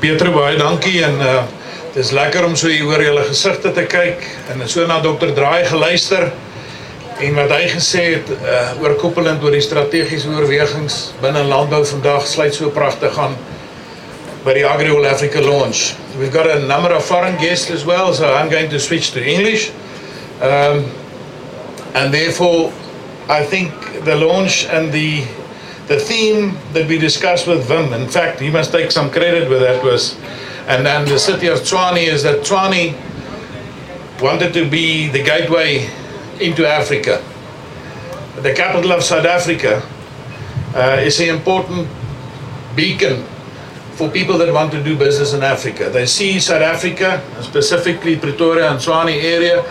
Peter, baie dankie en het is lekker om so hier oor julle gesigte te kyk en so na Dr. Draai geluister en wat hy gesê het oorkoppelend oor die strategiese oorwegings binne landbou vandag sluit so pragtig aan by die Agri All Africa launch. We've got a number of foreign guests as well, so I'm going to switch to English. And therefore, I think the launch and the theme that we discussed with Wim, in fact, he must take some credit with that, was, and then the city of Tshwane, is that Tshwane wanted to be the gateway into Africa. The capital of South Africa is an important beacon for people that want to do business in Africa. They see South Africa, specifically Pretoria and Tshwane area,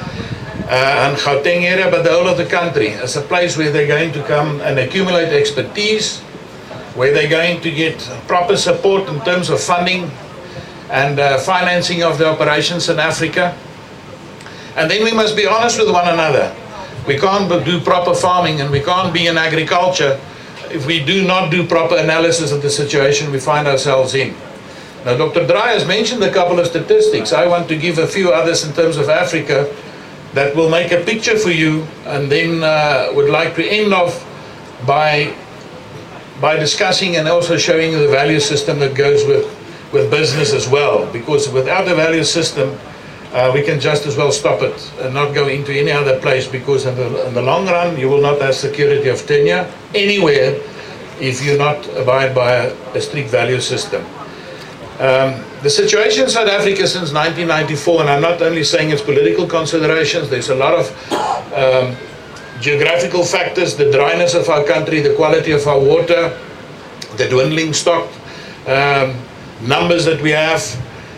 and Gauteng area, but the whole of the country as a place where they're going to come and accumulate expertise, where they're going to get proper support in terms of funding and financing of the operations in Africa. And then we must be honest with one another. We can't do proper farming and we can't be in agriculture if we do not do proper analysis of the situation we find ourselves in. Now, Dr. Draai has mentioned a couple of statistics. I want to give a few others in terms of Africa that will make a picture for you, and then would like to end off by discussing and also showing you the value system that goes with business as well, because without a value system we can just as well stop it and not go into any other place, because in the long run you will not have security of tenure anywhere if you not abide by a strict value system. The situation in South Africa since 1994, and I'm not only saying it's political considerations, there's a lot of geographical factors, the dryness of our country, the quality of our water, the dwindling stock numbers that we have,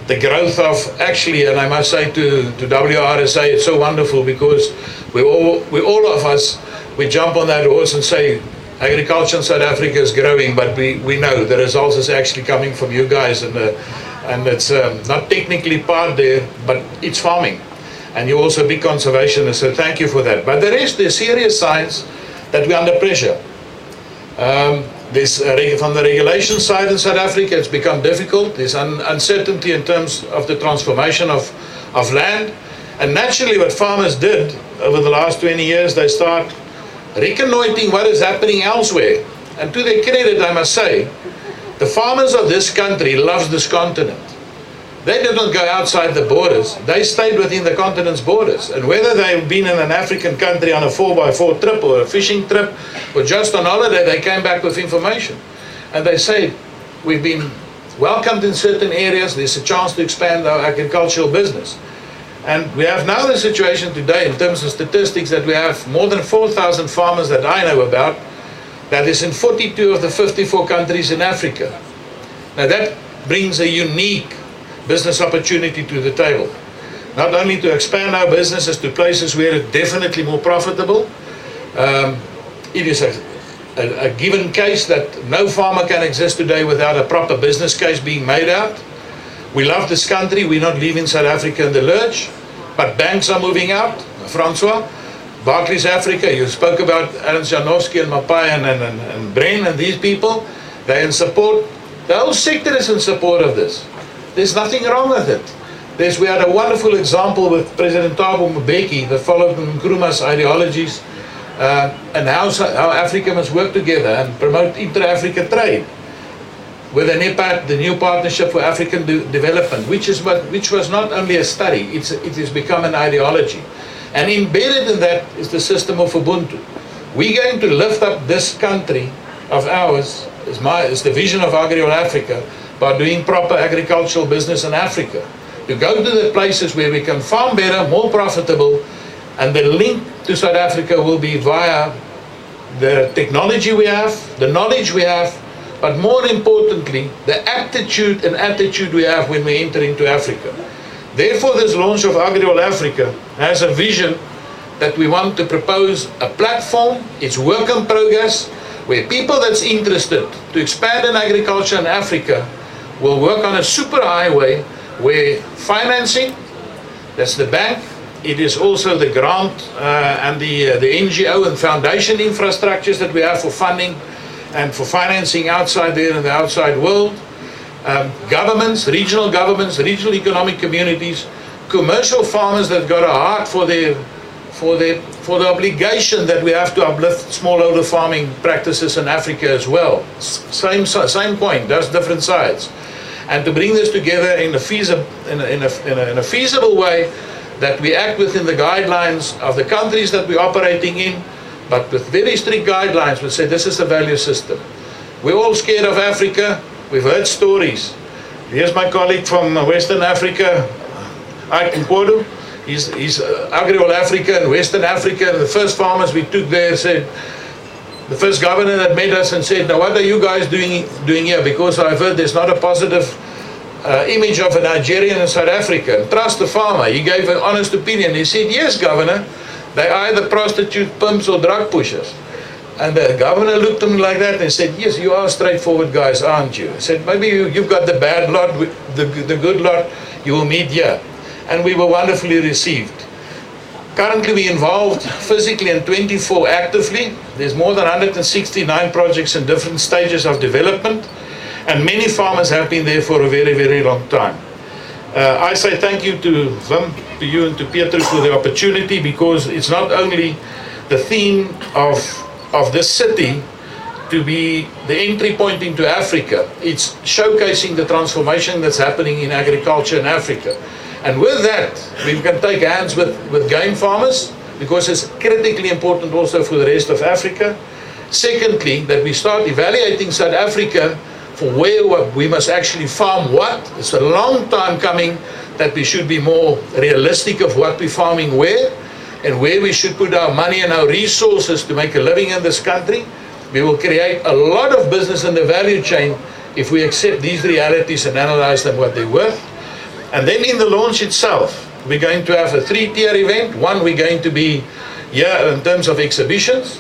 the growth of, actually, and I must say to WRSA, it's so wonderful because we all of us, we jump on that horse and say, agriculture in South Africa is growing, but we know the results is actually coming from you guys, and it's not technically part there, but it's farming. And you're also a big conservationist, so thank you for that. But the rest, there's serious signs that we're under pressure. From the regulation side in South Africa, it's become difficult. There's uncertainty in terms of the transformation of land. And naturally what farmers did over the last 20 years, they start reconnoitering what is happening elsewhere. And to their credit, I must say, the farmers of this country love this continent. They didn't go outside the borders. They stayed within the continent's borders. And whether they've been in an African country on a 4x4 trip or a fishing trip or just on holiday, they came back with information. And they say, we've been welcomed in certain areas. There's a chance to expand our agricultural business. And we have now the situation today in terms of statistics that we have more than 4,000 farmers that I know about that is in 42 of the 54 countries in Africa. Now that brings a unique business opportunity to the table. Not only to expand our businesses to places where it's definitely more profitable. It is a given case that no farmer can exist today without a proper business case being made out. We love this country, we're not leaving South Africa in the lurch, but banks are moving out. Francois, Barclays Africa, you spoke about Ernst Janowski and Mapai and Bren and these people, they're in support. The whole sector is in support of this. There's nothing wrong with it. We had a wonderful example with President Thabo Mbeki that followed Nkrumah's ideologies and how Africa must work together and promote inter-Africa trade. With the NEPAD, the New Partnership for African Development, which was not only a study, it has become an ideology. And embedded in that is the system of Ubuntu. We're going to lift up this country of ours, is the vision of Agri All Africa, by doing proper agricultural business in Africa. To go to the places where we can farm better, more profitable, and the link to South Africa will be via the technology we have, the knowledge we have, but more importantly, the aptitude and attitude we have when we enter into Africa. Therefore, this launch of Agri All Africa has a vision that we want to propose a platform, it's work in progress, where people that's interested to expand in agriculture in Africa will work on a super highway where financing, that's the bank, it is also the grant and the NGO and foundation infrastructures that we have for funding and for financing outside there in the outside world. governments, regional economic communities, commercial farmers that got a heart for the obligation that we have to uplift smallholder farming practices in Africa as well. Same point, that's different sides. And to bring this together in a feasible way, that we act within the guidelines of the countries that we're operating in, but with very strict guidelines. We say this is the value system. We're all scared of Africa. We've heard stories. Here's my colleague from Western Africa, Ike Mpodu. He's Agri-All Africa in Western Africa. The first farmers we took there said, the first governor that met us and said, now what are you guys doing here? Because I've heard there's not a positive image of a Nigerian in South Africa. And trust the farmer. He gave an honest opinion. He said, yes, governor, they are either prostitute, pimps or drug pushers. And the governor looked at him like that and said, yes, you are straightforward guys, aren't you? He said, maybe you've got the bad lot, the good lot you will meet here. And we were wonderfully received. Currently we're involved physically and 24 actively. There's more than 169 projects in different stages of development. And many farmers have been there for a very, very long time. I say thank you to Wim, to you and to Pietro for the opportunity, because it's not only the theme of this city to be the entry point into Africa, it's showcasing the transformation that's happening in agriculture in Africa. And with that, we can take hands with game farmers, because it's critically important also for the rest of Africa. Secondly, that we start evaluating South Africa for where we must actually farm what. It's a long time coming that we should be more realistic of what we're farming where, and where we should put our money and our resources to make a living in this country. We will create a lot of business in the value chain if we accept these realities and analyze them what they're worth. And then in the launch itself, we're going to have a 3-tier event. One, we're going to be here in terms of exhibitions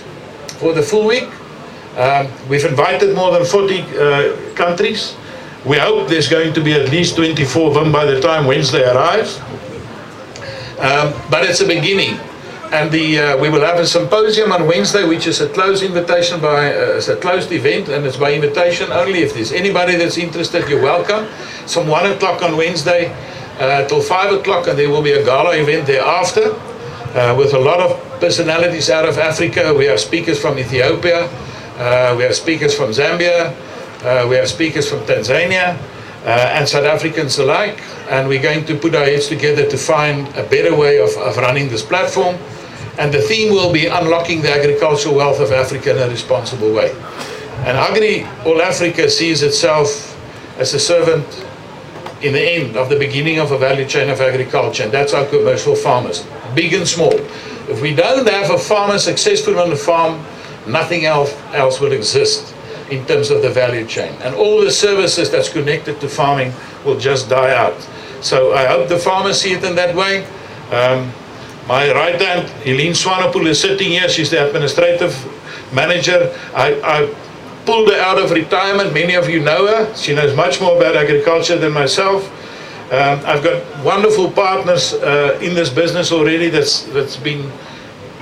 for the full week. We've invited more than 40 countries. We hope there's going to be at least 24 of them by the time Wednesday arrives. But it's a beginning. And we will have a symposium on Wednesday, which is a closed invitation it's a closed event, and it's by invitation only. If there's anybody that's interested, you're welcome. It's from 1 o'clock on Wednesday till 5 o'clock, and there will be a gala event thereafter with a lot of personalities out of Africa. We have speakers from Ethiopia, we have speakers from Zambia, we have speakers from Tanzania, and South Africans alike. And we're going to put our heads together to find a better way of running this platform. And the theme will be unlocking the agricultural wealth of Africa in a responsible way. And Agri-All Africa sees itself as a servant in the end of the beginning of a value chain of agriculture, and that's our commercial farmers, big and small. If we don't have a farmer successful on the farm, nothing else will exist in terms of the value chain. And all the services that's connected to farming will just die out. So I hope the farmers see it in that way. My right hand, Helene Swanepoel, is sitting here. She's the administrative manager. I pulled her out of retirement. Many of you know her. She knows much more about agriculture than myself. I've got wonderful partners in this business already that's been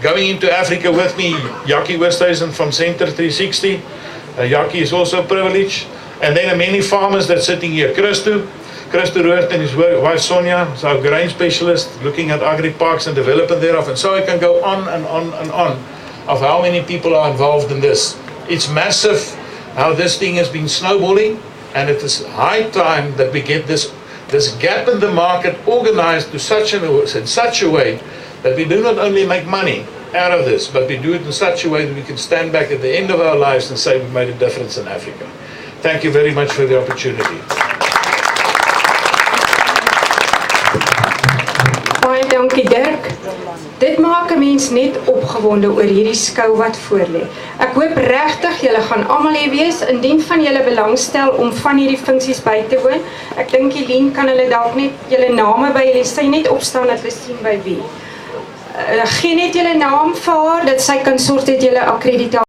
going into Africa with me. Jackie Westhuizen from Center 360. Jackie is also privileged. And then many farmers that's sitting here. Christo Roert and his wife Sonia is our grain specialist, looking at agri-parks and development thereof. And so I can go on and on and on of how many people are involved in this. It's massive how this thing has been snowballing, and it is high time that we get this gap in the market organized in such a way that we do not only make money out of this, but we do it in such a way that we can stand back at the end of our lives and say we made a difference in Africa. Thank you very much for the opportunity. Baie dankie Dirk. Dit maak 'n mens net opgewonde oor hierdie skou wat voorlê. Ek hoop regtig julle gaan almal hier wees, indien van julle belangstel om van hierdie funksies by te woon. Ek dink Helene kan hulle dalk net julle name by julle sy net opstaan dat hulle sien by wie. Gee net julle naam vir haar dat sy kan sorg dat julle akkreditasie